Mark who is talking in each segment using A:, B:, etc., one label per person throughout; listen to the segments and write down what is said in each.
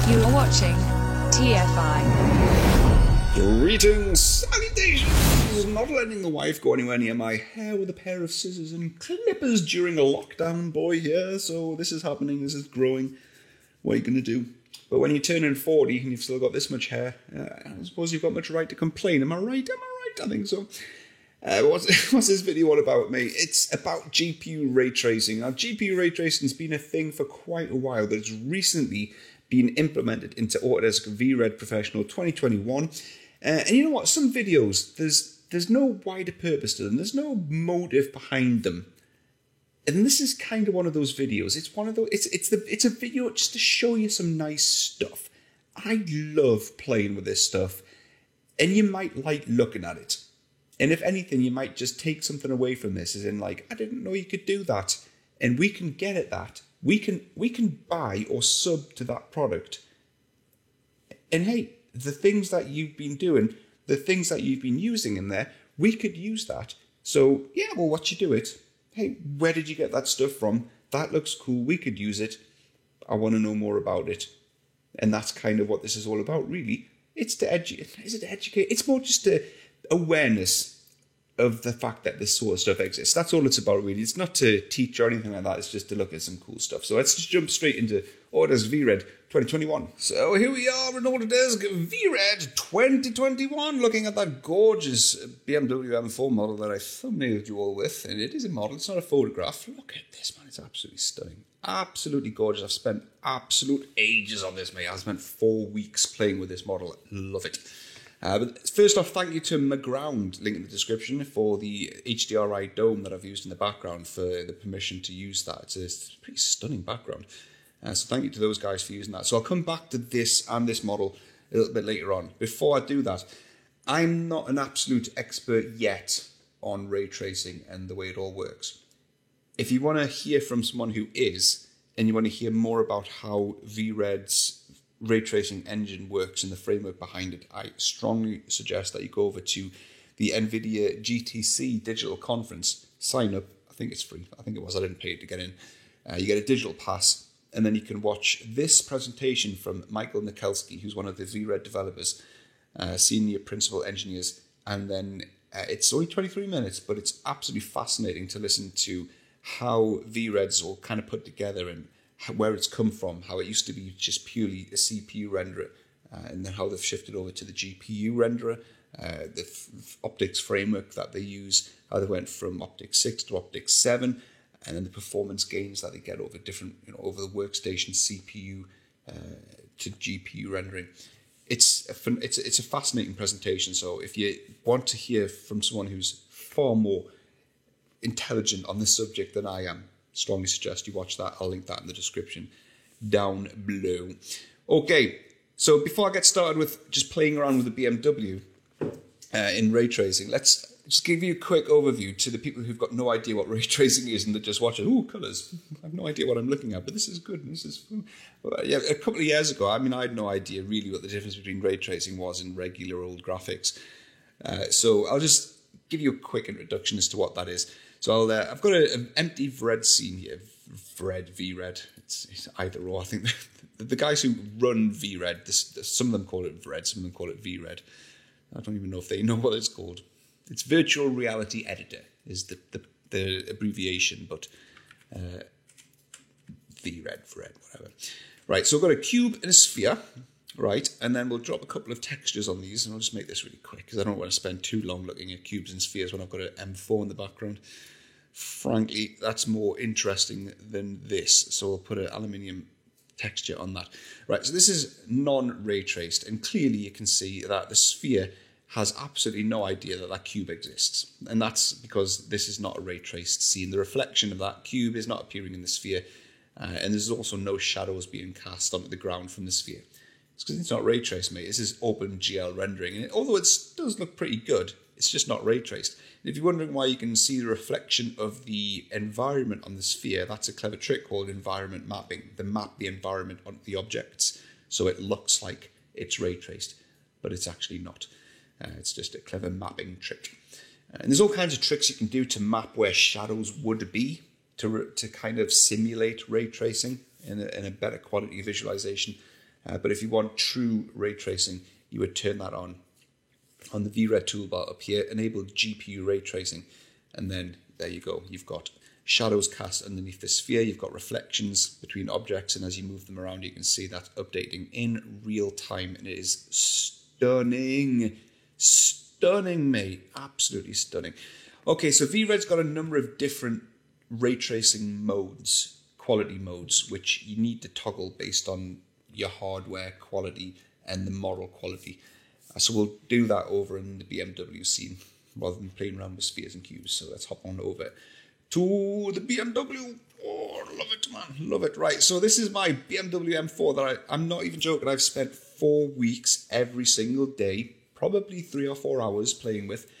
A: You are watching TFI.
B: Greetings, salutations! Not letting the wife go anywhere near my hair with a pair of scissors and clippers during a lockdown, boy, here. So this is happening, this is growing. What are you going to do? But when you're turning 40 and you've still got this much hair, I suppose you've got much right to complain. Am I right? I think so. What's this video all about, mate? It's about GPU ray tracing. Now, GPU ray tracing has been a thing for quite a while, but it's recently been implemented into Autodesk VRED Professional 2021. And you know what? Some videos, there's no wider purpose to them. There's no motive behind them. And this is kind of one of those videos. It's one of those. It's a video just to show you some nice stuff. I love playing with this stuff, and you might like looking at it. And if anything, you might just take something away from this, as in like, I didn't know you could do that, and we can get at that. We can buy or sub to that product. And hey, the things that you've been doing, the things that you've been using in there, we could use that. So yeah, we'll watch you do it. Hey, where did you get that stuff from? That looks cool. We could use it. I want to know more about it. And that's kind of what this is all about, really. It's to educate. Is it to educate? It's more just a awareness of the fact that this sort of stuff exists. That's all it's about, really. It's not to teach or anything like that. It's just to look at some cool stuff. So let's just jump straight into Autodesk VRED 2021. So here we are in Autodesk VRED 2021, looking at that gorgeous BMW M4 model that I thumbnailed you all with. And it is a model. It's not a photograph. Look at this, man. It's absolutely stunning. Absolutely gorgeous. I've spent absolute ages on this, mate. I've spent 4 weeks playing with this model. Love it. But first off, thank you to Maground, link in the description, for the HDRI dome that I've used in the background, for the permission to use that. It's a pretty stunning background. So thank you to those guys for using that. So I'll come back to this and this model a little bit later on. Before I do that, I'm not an absolute expert yet on ray tracing and the way it all works. If you want to hear from someone who is, and you want to hear more about how VRED's ray tracing engine works and the framework behind it, I strongly suggest that you go over to the NVIDIA GTC digital conference. Sign up. I think it's free. I think it was. I didn't pay to get in. You get a digital pass, and then you can watch this presentation from Michael Nikelski, who's one of the VRED developers, senior principal engineers. And then it's only 23 minutes, but it's absolutely fascinating to listen to how VRED's all kind of put together and where it's come from, how it used to be just purely a CPU renderer, and then how they've shifted over to the GPU renderer, the optics framework that they use, how they went from OptiX 6 to OptiX 7, and then the performance gains that they get over different, over the workstation CPU to GPU rendering. It's a fascinating presentation. So if you want to hear from someone who's far more intelligent on this subject than I am, strongly suggest you watch that. I'll link that in the description down below. Okay, so before I get started with just playing around with the BMW in ray tracing, let's just give you a quick overview to the people who've got no idea what ray tracing is and they're just watching, ooh, colours. I have no idea what I'm looking at, but this is good. This is yeah. A couple of years ago, I had no idea really what the difference between ray tracing was in regular old graphics. So I'll just give you a quick introduction as to what that is. So I've got an empty VRED scene here. VRED. It's either or. I think the guys who run VRED, some of them call it VRED, some of them call it VRED. I don't even know if they know what it's called. It's Virtual Reality Editor is the abbreviation, but VRED, whatever. Right, so I've got a cube and a sphere, right, and then we'll drop a couple of textures on these, and I'll just make this really quick because I don't want to spend too long looking at cubes and spheres when I've got an M4 in the background. Frankly, that's more interesting than this, so I'll put an aluminium texture on that. Right, so this is non-ray traced, and clearly you can see that the sphere has absolutely no idea that that cube exists, and that's because this is not a ray traced scene. The reflection of that cube is not appearing in the sphere, and there's also no shadows being cast onto the ground from the sphere. It's because it's not ray traced, mate. This is OpenGL rendering, and although it does look pretty good, it's just not ray traced. And if you're wondering why you can see the reflection of the environment on the sphere, that's a clever trick called environment mapping. They map the environment onto the objects, so it looks like it's ray traced, but it's actually not. It's just a clever mapping trick. And there's all kinds of tricks you can do to map where shadows would be to kind of simulate ray tracing in a better quality visualization. But if you want true ray tracing, you would turn that on the VRED toolbar up here, enable GPU ray tracing, and then there you go. You've got shadows cast underneath the sphere, you've got reflections between objects, and as you move them around, you can see that updating in real time, and it is stunning. Stunning, mate. Absolutely stunning. Okay, so VRED's got a number of different ray tracing modes, quality modes, which you need to toggle based on your hardware quality and the model quality. So we'll do that over in the BMW scene rather than playing around with spheres and cubes. So let's hop on over to the BMW. Oh, love it, man. Love it. Right, so this is my BMW M4 that I'm not even joking. I've spent 4 weeks every single day, probably 3 or 4 hours playing with.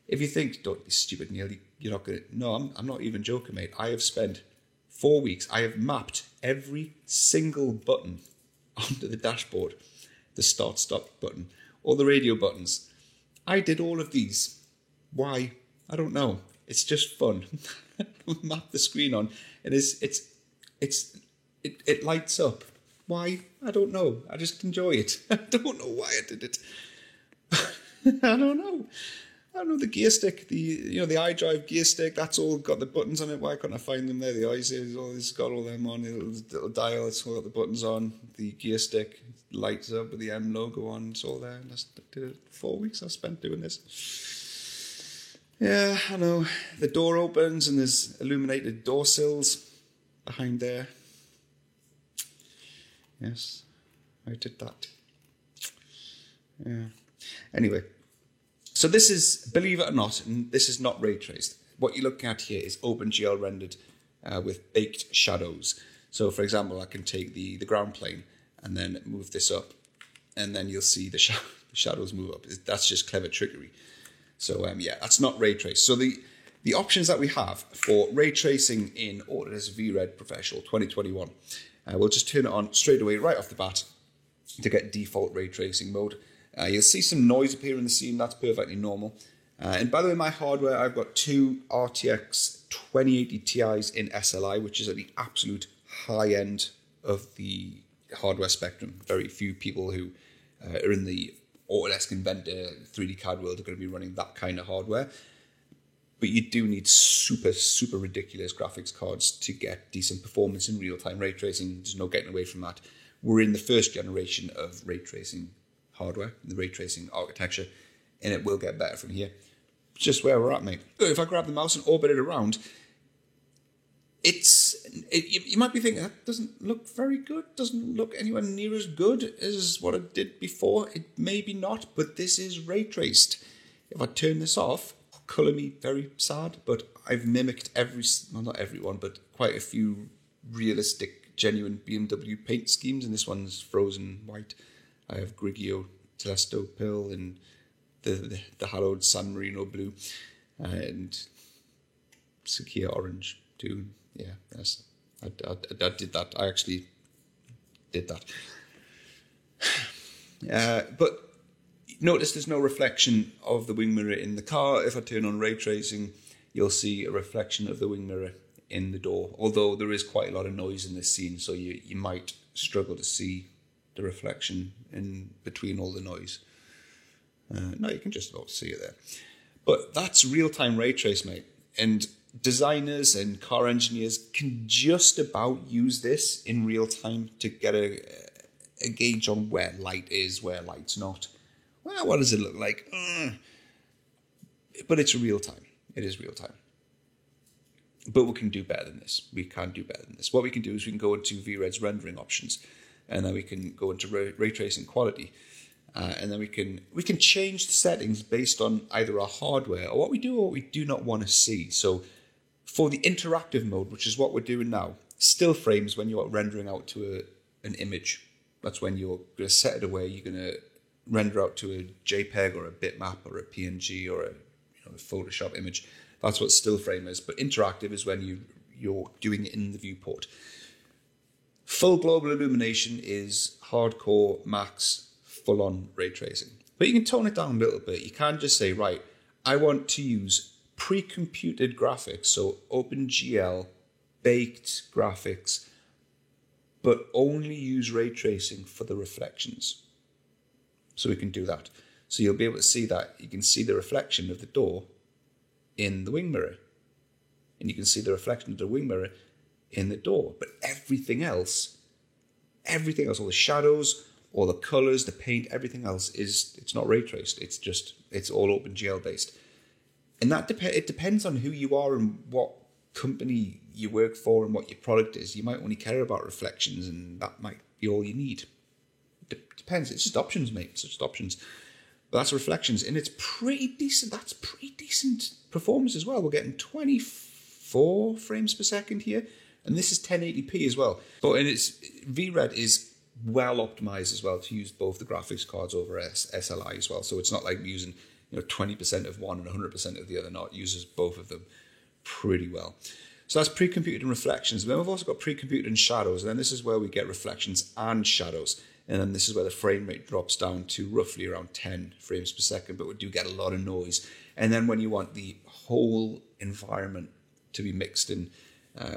B: If you think, don't be stupid, Neil, you're not going to... No, I'm not even joking, mate. I have spent 4 weeks. I have mapped every single button onto the dashboard. The start-stop button. All the radio buttons. I did all of these. Why? I don't know. It's just fun. Map the screen on, and it lights up. Why? I don't know. I just enjoy it. I don't know why I did it. I don't know. The gear stick, the iDrive gear stick, that's all got the buttons on it. Why couldn't I find them there? The eyes, it's got all them on. The little dial, it's all got the buttons on. The gear stick lights up with the M logo on. It's all there. And I did it 4 weeks I spent doing this. Yeah, I know. The door opens and there's illuminated door sills behind there. Yes, I did that. Yeah. Anyway. So this is, believe it or not, and this is not ray traced. What you're looking at here is OpenGL rendered with baked shadows. So for example, I can take the ground plane and then move this up, and then you'll see the shadows move up. That's just clever trickery. So yeah, that's not ray traced. So the options that we have for ray tracing in Autodesk VRED Professional 2021, we'll just turn it on straight away, right off the bat, to get default ray tracing mode. You'll see some noise appear in the scene. That's perfectly normal. And by the way, my hardware, I've got 2 RTX 2080 Ti's in SLI, which is at the absolute high end of the hardware spectrum. Very few people who are in the Autodesk Inventor 3D CAD world are going to be running that kind of hardware. But you do need super, super ridiculous graphics cards to get decent performance in real-time ray tracing. There's no getting away from that. We're in the first generation of ray tracing hardware, the ray tracing architecture, and it will get better from here. It's just where we're at, mate. If I grab the mouse and orbit it around, you might be thinking, that doesn't look very good, doesn't look anywhere near as good as what it did before. It may be not, but this is ray traced. If I turn this off, colour me very sad, but I've mimicked not everyone, but quite a few realistic, genuine BMW paint schemes, and this one's frozen white. I have Grigio Telesto Pearl and the hallowed San Marino blue and Sakia orange too. Yeah, yes, I did that. I actually did that. But notice there's no reflection of the wing mirror in the car. If I turn on ray tracing, you'll see a reflection of the wing mirror in the door. Although there is quite a lot of noise in this scene, so you might struggle to see the reflection in between all the noise. No, you can just about see it there. But that's real-time ray trace, mate. And designers and car engineers can just about use this in real time to get a gauge on where light is, where light's not. Well, what does it look like? But it's real time. It is real time. But we can do better than this. We can do better than this. What we can do is we can go into VRED's rendering options, and then we can go into ray tracing quality, and then we can change the settings based on either our hardware or what we do or what we do not want to see. So for the interactive mode, which is what we're doing now, still frames when you're rendering out to an image. That's when you're going to set it away. You're going to render out to a JPEG or a bitmap or a PNG or a Photoshop image. That's what still frame is. But interactive is when you're doing it in the viewport. Full global illumination is hardcore, max, full-on ray tracing. But you can tone it down a little bit. You can't just say, right, I want to use pre-computed graphics, so OpenGL, baked graphics, but only use ray tracing for the reflections. So we can do that. So you'll be able to see that. You can see the reflection of the door in the wing mirror. And you can see the reflection of the wing mirror in the door. But everything else, all the shadows, all the colors, the paint, everything else it's not ray traced. It's all OpenGL based. And it depends on who you are and what company you work for and what your product is. You might only care about reflections, and that might be all you need. Depends. It's just options, mate. It's just options. But that's reflections, and it's pretty decent. That's pretty decent performance as well. We're getting 24 frames per second here, and this is 1080p as well. And VRED is well optimized as well to use both the graphics cards over SLI as well. So it's not like using 20% of one and 100% of the other. Not, it uses both of them pretty well. So that's pre-computed and reflections. Then we've also got pre-computed and shadows, and then this is where we get reflections and shadows. And then this is where the frame rate drops down to roughly around 10 frames per second, but we do get a lot of noise. And then when you want the whole environment to be mixed in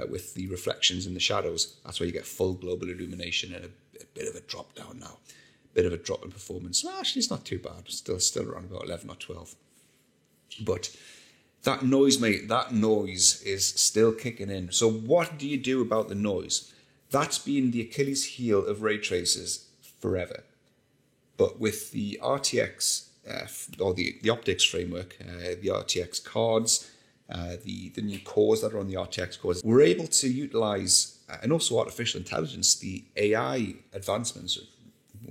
B: with the reflections and the shadows, that's where you get full global illumination and a bit of a drop down now. A bit of a drop in performance. Well, actually, it's not too bad. Still around about 11 or 12. But that noise, mate, that noise is still kicking in. So what do you do about the noise? That's been the Achilles heel of ray tracers forever. But with the RTX, or the optics framework, the RTX cards, the new cores that are on the RTX cores, we're able to utilize, and also artificial intelligence, the AI advancements of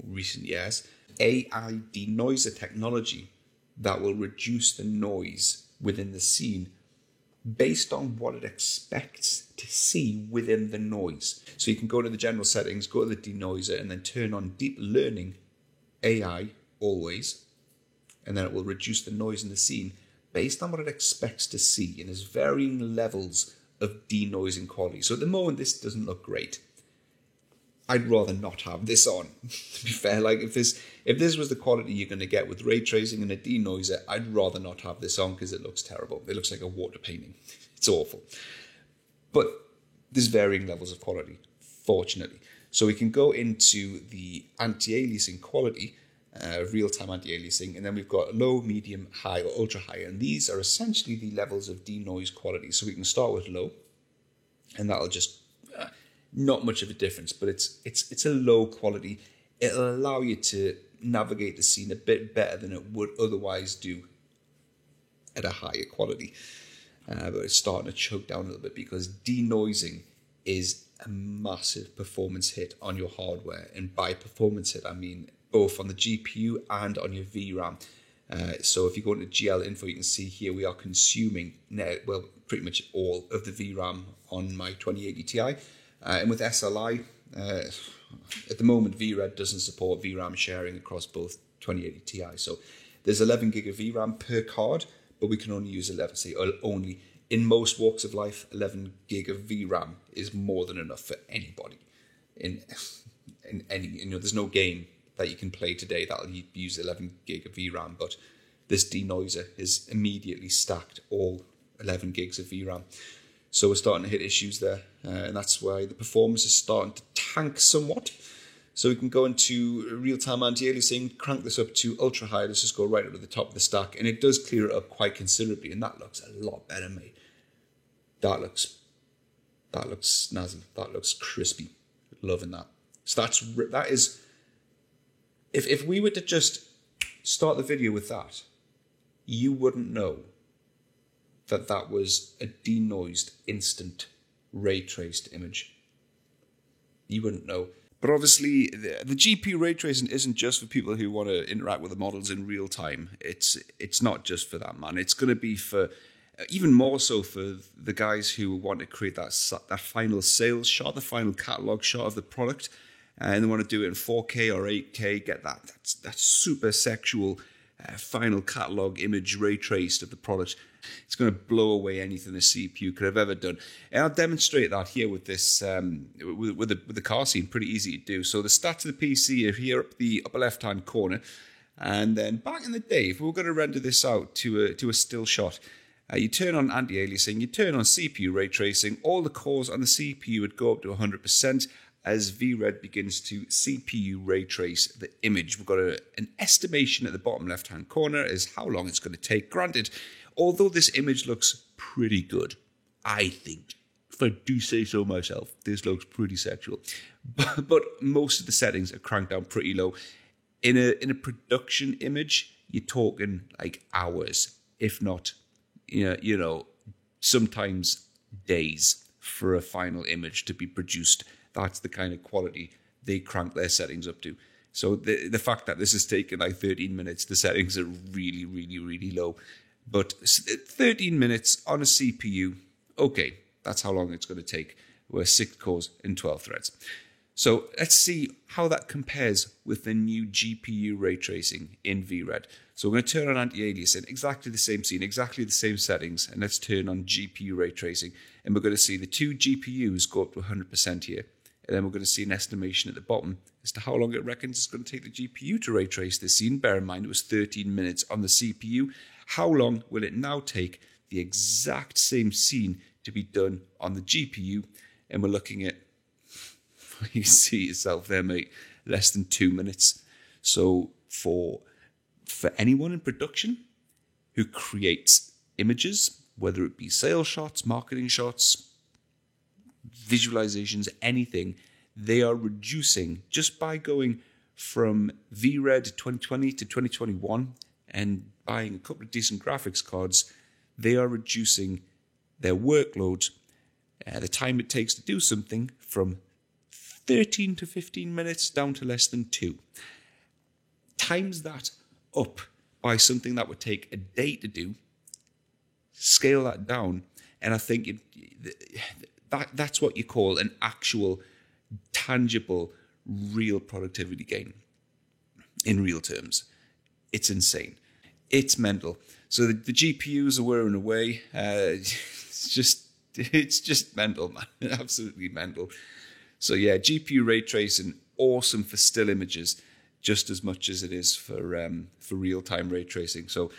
B: recent years, AI denoiser technology that will reduce the noise within the scene based on what it expects to see within the noise. So you can go to the general settings, go to the denoiser, and then turn on deep learning AI always, and then it will reduce the noise in the scene based on what it expects to see, and there's varying levels of denoising quality. So at the moment, this doesn't look great. I'd rather not have this on, to be fair. Like if this was the quality you're going to get with ray tracing and a denoiser, I'd rather not have this on because it looks terrible. It looks like a water painting. It's awful. But there's varying levels of quality, fortunately. So we can go into the anti-aliasing quality, real-time anti-aliasing, and then we've got low, medium, high, or ultra-high. And these are essentially the levels of denoise quality. So we can start with low, and that'll just... not much of a difference, but it's a low quality. It'll allow you to navigate the scene a bit better than it would otherwise do at a higher quality. But it's starting to choke down a little bit because denoising is a massive performance hit on your hardware. And by performance hit, I mean both on the GPU and on your VRAM. So if you go into GL info, you can see here we are consuming pretty much all of the VRAM on my 2080 Ti. And with SLI, at the moment, VRED doesn't support VRAM sharing across both 2080 Ti. So there's 11 gig of VRAM per card, but we can only use 11. Only in most walks of life, 11 gig of VRAM is more than enough for anybody. In any, there's no game that you can play today that'll use 11 gig of VRAM, but this denoiser is immediately stacked all 11 gigs of VRAM. So we're starting to hit issues there, and that's why the performance is starting to tank somewhat. So we can go into real-time anti-aliasing, crank this up to ultra-high. Let's just go right up to the top of the stack, and it does clear it up quite considerably, and that looks a lot better, mate. That looks snazzy. That looks crispy. Loving that. So that is... If we were to just start the video with that, you wouldn't know that was a denoised, instant, ray-traced image. You wouldn't know. But obviously, the GPU ray tracing isn't just for people who want to interact with the models in real time. It's not just for that, man. It's going to be for, even more so for the guys who want to create that final sales shot, the final catalog shot of the product, and they want to do it in 4K or 8K, get that super sexual final catalog image ray traced of the product. It's going to blow away anything the CPU could have ever done. And I'll demonstrate that here with this, with the car scene. Pretty easy to do. So the stats of the PC are here up the upper left-hand corner. And then back in the day, if we were going to render this out to a still shot, you turn on anti-aliasing, you turn on CPU ray tracing, all the cores on the CPU would go up to 100%. as VRED begins to CPU ray trace the image. We've got an estimation at the bottom left-hand corner as how long it's going to take. Granted, although this image looks pretty good, I think, if I do say so myself, this looks pretty sexual. But most of the settings are cranked down pretty low. In a production image, you're talking like hours, if not, sometimes days for a final image to be produced. That's the kind of quality they crank their settings up to. So the fact that this has taken like 13 minutes, the settings are really, really, really low. But 13 minutes on a CPU, okay, that's how long it's going to take. We're 6 cores and 12 threads. So let's see how that compares with the new GPU ray tracing in VRED. So we're going to turn on anti-aliasing, exactly the same scene, exactly the same settings, and let's turn on GPU ray tracing. And we're going to see the 2 GPUs go up to 100% here. And then we're going to see an estimation at the bottom as to how long it reckons it's going to take the GPU to ray trace this scene. Bear in mind it was 13 minutes on the CPU. How long will it now take the exact same scene to be done on the GPU? And we're looking at, you see yourself there, mate, less than 2 minutes. So for anyone in production who creates images, whether it be sales shots, marketing shots, visualizations, anything, they are reducing just by going from VRED 2020 to 2021 and buying a couple of decent graphics cards. They are reducing their workload, the time it takes to do something, from 13 to 15 minutes down to less than 2. Times that up by something that would take a day to do, scale that down, and I think that's what you call an actual, tangible, real productivity gain in real terms. It's insane. It's mental. So the GPUs are whirring away. It's just mental, man. Absolutely mental. So yeah, GPU ray tracing, awesome for still images, just as much as it is for real-time ray tracing. So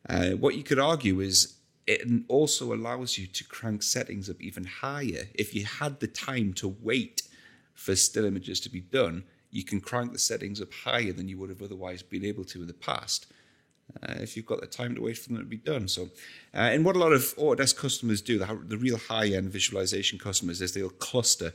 B: what you could argue is it also allows you to crank settings up even higher. If you had the time to wait for still images to be done, you can crank the settings up higher than you would have otherwise been able to in the past, if you've got the time to wait for them to be done. So, and what a lot of Autodesk customers do, the real high-end visualization customers, is they'll cluster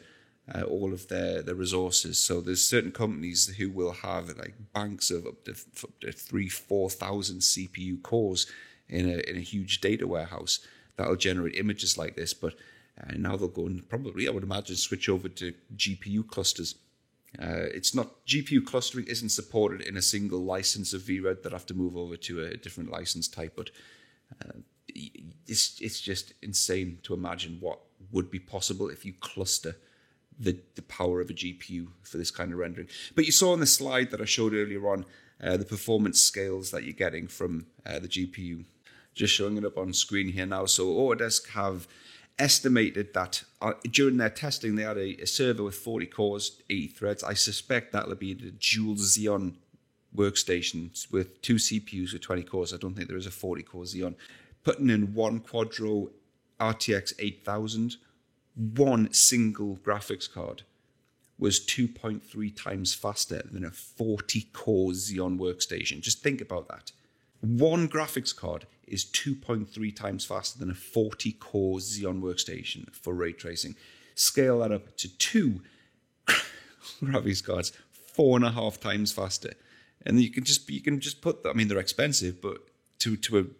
B: all of their resources. So there's certain companies who will have like banks of up to 3,000-4,000 CPU cores in a huge data warehouse that'll generate images like this. But now they'll go and probably, I would imagine, switch over to GPU clusters. It's not, GPU clustering isn't supported in a single license of VRED that have to move over to a different license type, but it's just insane to imagine what would be possible if you cluster the power of a GPU for this kind of rendering. But you saw on the slide that I showed earlier on the performance scales that you're getting from the GPU. Just showing it up on screen here now. So Autodesk have estimated that during their testing, they had a server with 40 cores, 80 threads. I suspect that'll be the dual Xeon workstations with 2 CPUs with 20 cores. I don't think there is a 40-core Xeon. Putting in one Quadro RTX 8000, one single graphics card was 2.3 times faster than a 40-core Xeon workstation. Just think about that. One graphics card is 2.3 times faster than a 40-core Xeon workstation for ray tracing. Scale that up to 2 graphics cards, 4.5 times faster. And you can just put that. I mean, they're expensive, but to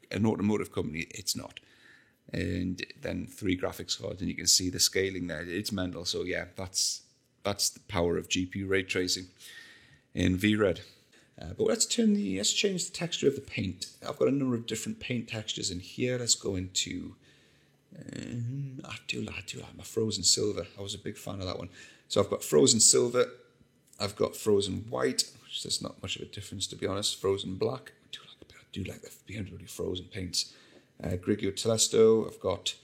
B: an automotive company, it's not. And then 3 graphics cards, and you can see the scaling there. It's mental. So yeah, that's the power of GPU ray tracing in VRED. But let's change the texture of the paint. I've got a number of different paint textures in here. Let's go into, I do like my frozen silver. I was a big fan of that one. So I've got frozen silver. I've got frozen white, which there's not much of a difference, to be honest. Frozen black. I do like the BMW frozen paints. Grigio Telesto. I've got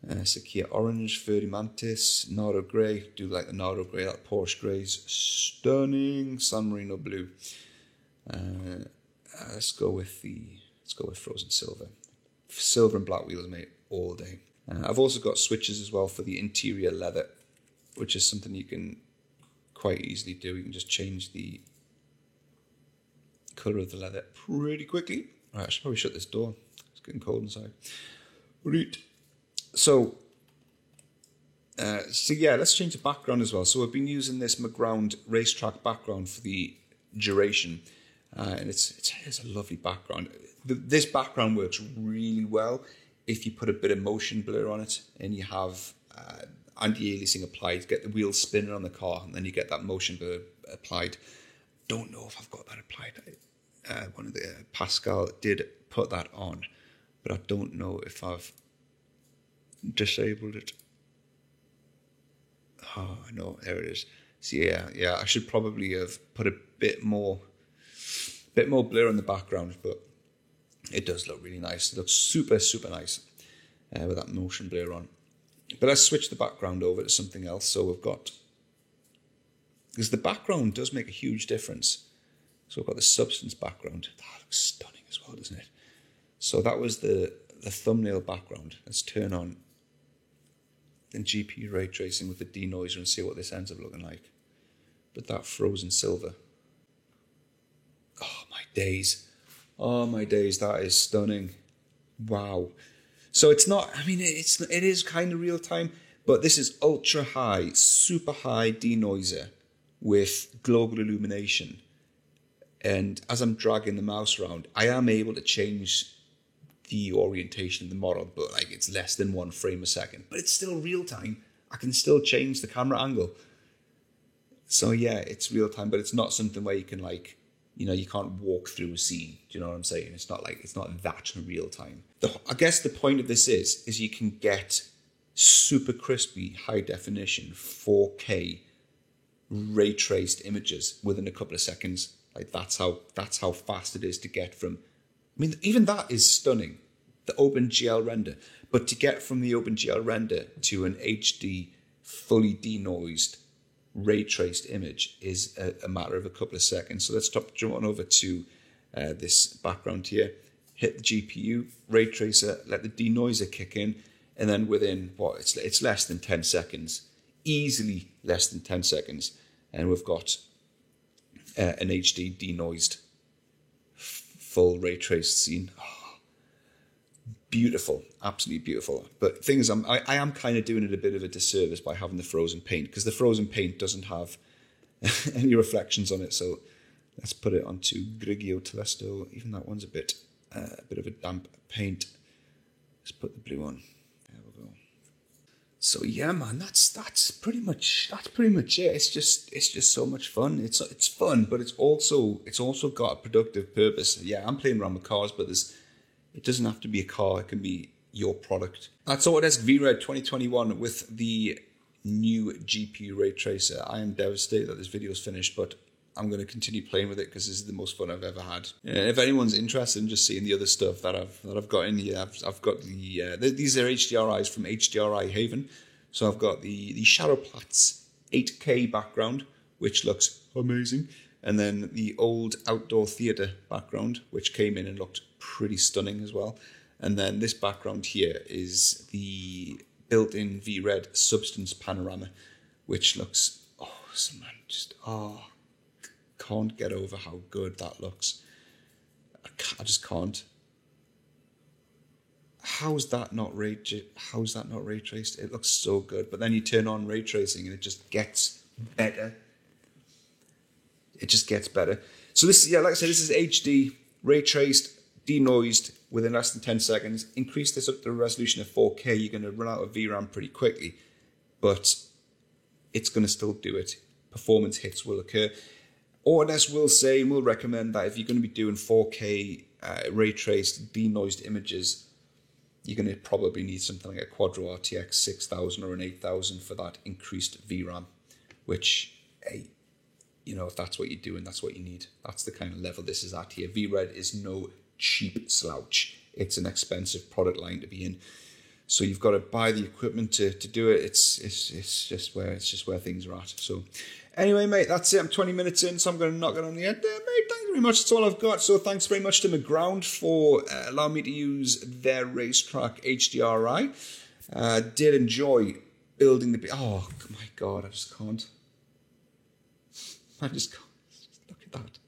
B: Sakia Orange, Verdi Mantis, Nardo Grey. Do like the Nardo Grey, that Porsche Grey's stunning. San Marino Blue. Let's go with frozen silver. Silver and black wheels, mate, all day. I've also got switches as well for the interior leather. which is something you can quite easily do. You can just change the colour of the leather pretty quickly. Right, I should probably shut this door. It's getting cold inside. Right. So yeah, let's change the background as well. So we've been using this McGround racetrack background for the duration, and it's a lovely background. This background works really well if you put a bit of motion blur on it and you have anti-aliasing applied, get the wheels spinning on the car, and then you get that motion blur applied. Don't know if I've got that applied. One of the Pascal did put that on, but I don't know if I've disabled it. Oh no, there it is. So yeah, I should probably have put a bit more blur on the background, but it does look really nice. It looks super nice with that motion blur on. But let's switch the background over to something else. So we've got, because the background does make a huge difference. So we've got the substance background. That looks stunning as well, doesn't it? So that was the thumbnail background. Let's turn on the GPU ray tracing with the denoiser and see what this ends up looking like. But that frozen silver. Oh my days, that is stunning. Wow. So it's not, I mean, it is kind of real time, but this is ultra high, super high denoiser with global illumination. And as I'm dragging the mouse around, I am able to change the orientation of the model, but like it's less than 1 frame a second. But it's still real time. I can still change the camera angle. So yeah, it's real time, but it's not something where you can like, you know, you can't walk through a scene. Do you know what I'm saying? It's not that real time. I guess the point of this is you can get super crispy, high definition, 4K ray traced images within a couple of seconds. Like that's how fast it is to get from. I mean, even that is stunning, the OpenGL render. But to get from the OpenGL render to an HD, fully denoised, ray traced image is a matter of a couple of seconds. So let's jump on over to this background here. Hit the GPU, ray tracer, let the denoiser kick in, and then within it's less than 10 seconds, easily less than 10 seconds, and we've got an HD denoised full ray traced scene. Oh, beautiful, absolutely beautiful. But the thing is, I am kind of doing it a bit of a disservice by having the frozen paint, because the frozen paint doesn't have any reflections on it. So let's put it onto Grigio Telesto. Even that one's a bit of a damp paint. Let's put the blue on. There we go. So yeah, man, that's pretty much it. It's just so much fun. It's fun, but it's also got a productive purpose. Yeah, I'm playing around with cars, but it doesn't have to be a car. It can be your product. That's Autodesk VRED 2021 with the new GPU ray tracer. I am devastated that this video is finished, but I'm going to continue playing with it because this is the most fun I've ever had. If anyone's interested in just seeing the other stuff that I've got in here, I've got these are HDRIs from HDRI Haven. So I've got the Shadowplatz 8K background, which looks amazing, and then the old outdoor theatre background, which came in and looked pretty stunning as well. And then this background here is the built-in VRED Substance Panorama, which looks awesome, man. Can't get over how good that looks. I just can't. How's that not ray traced? It looks so good. But then you turn on ray tracing and it just gets better. It just gets better. So this, like I said, this is HD, ray traced, denoised within less than 10 seconds. Increase this up to a resolution of 4K. You're going to run out of VRAM pretty quickly, but it's going to still do it. Performance hits will occur. Autodesk will say and will recommend that if you're going to be doing 4K ray traced, denoised images, you're going to probably need something like a Quadro RTX 6000 or an 8000 for that increased VRAM, which, hey, you know, if that's what you're doing, that's what you need. That's the kind of level this is at here. VRED is no cheap slouch. It's an expensive product line to be in. So you've got to buy the equipment to do it. It's just where things are at. So anyway, mate, that's it. I'm 20 minutes in, so I'm going to knock it on the end there, mate. Thanks very much. That's all I've got. So thanks very much to McGround for allowing me to use their racetrack HDRI. Did enjoy building the... Oh, my God, I just can't. I just can't. Look at that.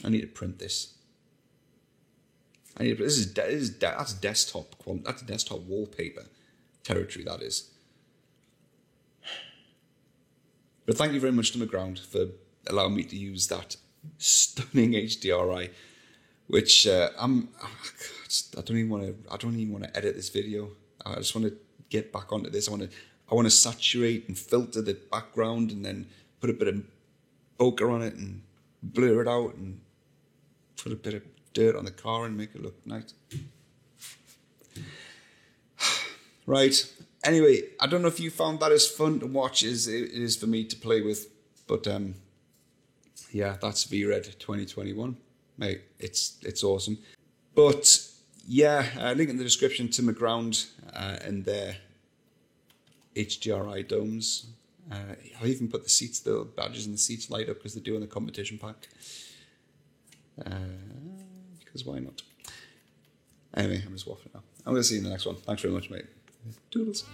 B: I need to print this. That's desktop quality. That's desktop wallpaper territory, that is. But thank you very much to McGround for allowing me to use that stunning HDRI, which I don't even want to edit this video. I just want to get back onto this. I want to saturate and filter the background, and then put a bit of bokeh on it and blur it out, and put a bit of dirt on the car and make it look nice. Right. Anyway, I don't know if you found that as fun to watch as it is for me to play with, but yeah, that's VRED 2021. Mate, it's awesome. But yeah, link in the description to McGround and their HDRI domes. I'll even put the badges in the seats light up because they're doing the competition pack. Because why not? Anyway, I'm just waffling now. I'm going to see you in the next one. Thanks very much, mate. Toodles.